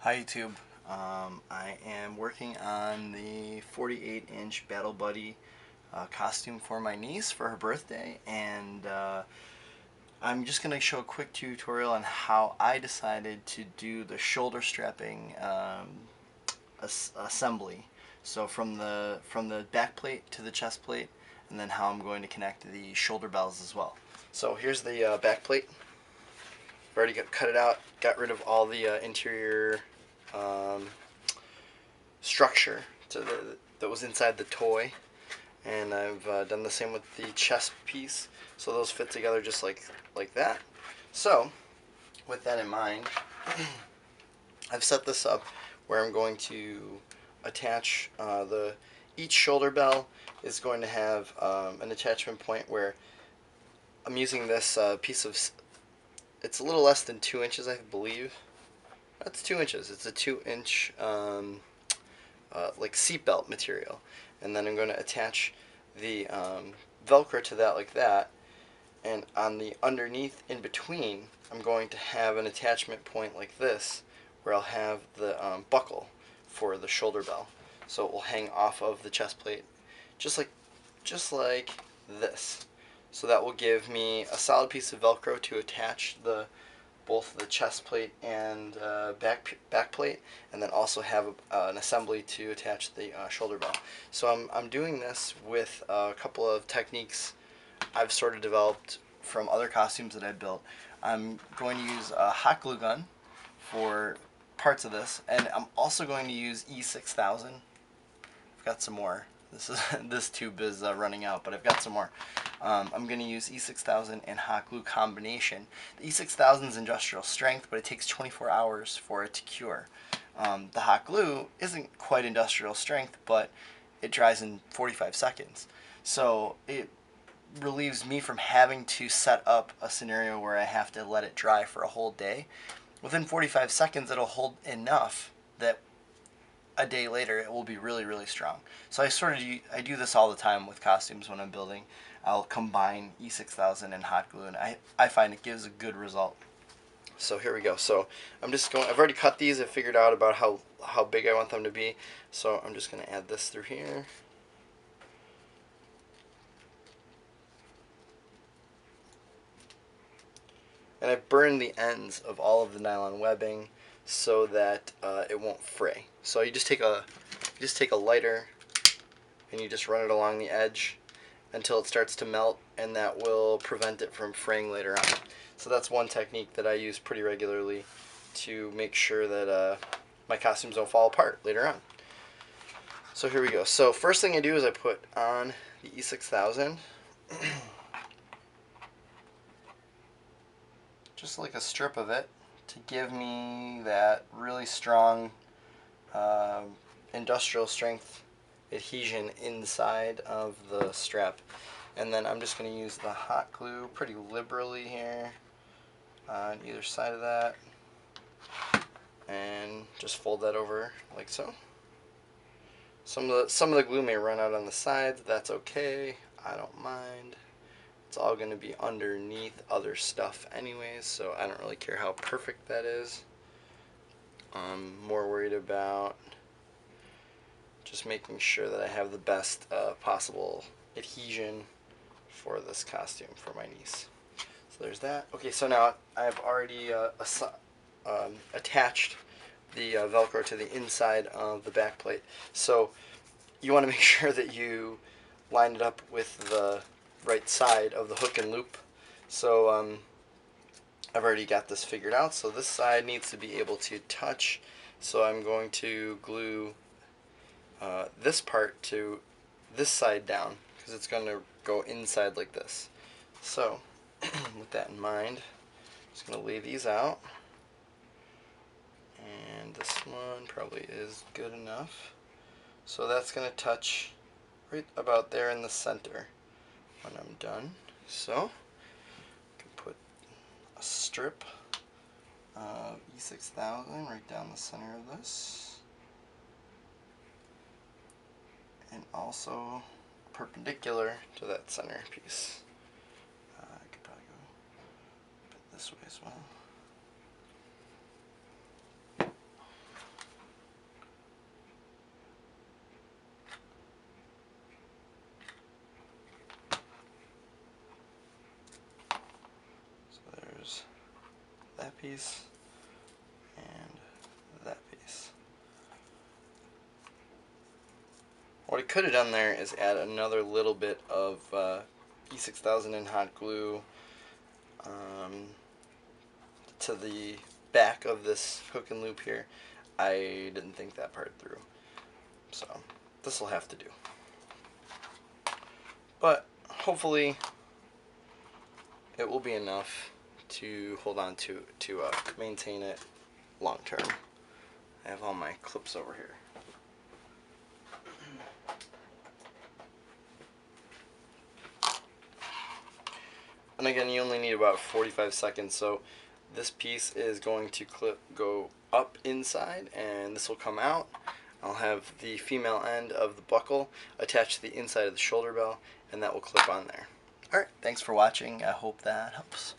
Hi YouTube. I am working on the 48-inch Battle Buddy costume for my niece for her birthday, and I'm just going to show a quick tutorial on how I decided to do the shoulder strapping assembly. So from the back plate to the chest plate, and then how I'm going to connect the shoulder bells as well. So here's the back plate. I've already cut it out, got rid of all the interior um, structure that was inside the toy, and I've done the same with the chest piece, so those fit together just like that. So with that in mind, I've set this up where I'm going to attach each shoulder bell is going to have an attachment point where I'm using this piece of, it's a little less than 2 inches, I believe. That's 2 inches. It's a 2-inch like seatbelt material, and then I'm going to attach the Velcro to that like that, and on the underneath in between I'm going to have an attachment point like this where I'll have the buckle for the shoulder bell, so it will hang off of the chest plate just like this. So that will give me a solid piece of Velcro to attach both the chest plate and back plate, and then also have an assembly to attach the shoulder bell. So I'm doing this with a couple of techniques I've sort of developed from other costumes that I've built. I'm going to use a hot glue gun for parts of this, and I'm also going to use E6000. I've got some more. This tube is running out, but I've got some more. I'm going to use E6000 and hot glue combination. The E6000 is industrial strength, but it takes 24 hours for it to cure. The hot glue isn't quite industrial strength, but it dries in 45 seconds. So it relieves me from having to set up a scenario where I have to let it dry for a whole day. Within 45 seconds, it'll hold enough that a day later it will be really strong. So I do this all the time with costumes when I'm building. I'll combine E6000 and hot glue, and I find it gives a good result. So here we go. So I've already cut these. I figured out about how big I want them to be. So I'm just going to add this through here. And I've burned the ends of all of the nylon webbing so that it won't fray. So you just take a lighter and you just run it along the edge until it starts to melt, and that will prevent it from fraying later on. So that's one technique that I use pretty regularly to make sure that my costumes don't fall apart later on. So here we go. So first thing I do is I put on the E6000. Just like a strip of it to give me that really strong industrial strength adhesion inside of the strap. And then I'm just going to use the hot glue pretty liberally here on either side of that, and just fold that over like so. Some of the glue may run out on the sides. That's okay. I don't mind. It's all going to be underneath other stuff anyways, so I don't really care how perfect that is. I'm more worried about just making sure that I have the best possible adhesion for this costume for my niece. So there's that. Okay, so now I've already attached the Velcro to the inside of the back plate. So you want to make sure that you line it up with the right side of the hook and loop. So I've already got this figured out. So this side needs to be able to touch. So I'm going to glue this part to this side down because it's going to go inside like this. So with that in mind, I'm just going to lay these out. And this one probably is good enough. So that's going to touch right about there in the center when I'm done. So I can put a strip of E6000 right down the center of this, and also perpendicular to that center piece. I could probably go a bit this way as well. that piece and that piece. What I could have done there is add another little bit of E6000 and hot glue to the back of this hook and loop here. I didn't think that part through, so this will have to do. But hopefully it will be enough to hold on to maintain it long term. I have all my clips over here. And again, you only need about 45 seconds, so this piece is going to go up inside, and this will come out. I'll have the female end of the buckle attached to the inside of the shoulder bell, and that will clip on there. Alright, thanks for watching. I hope that helps.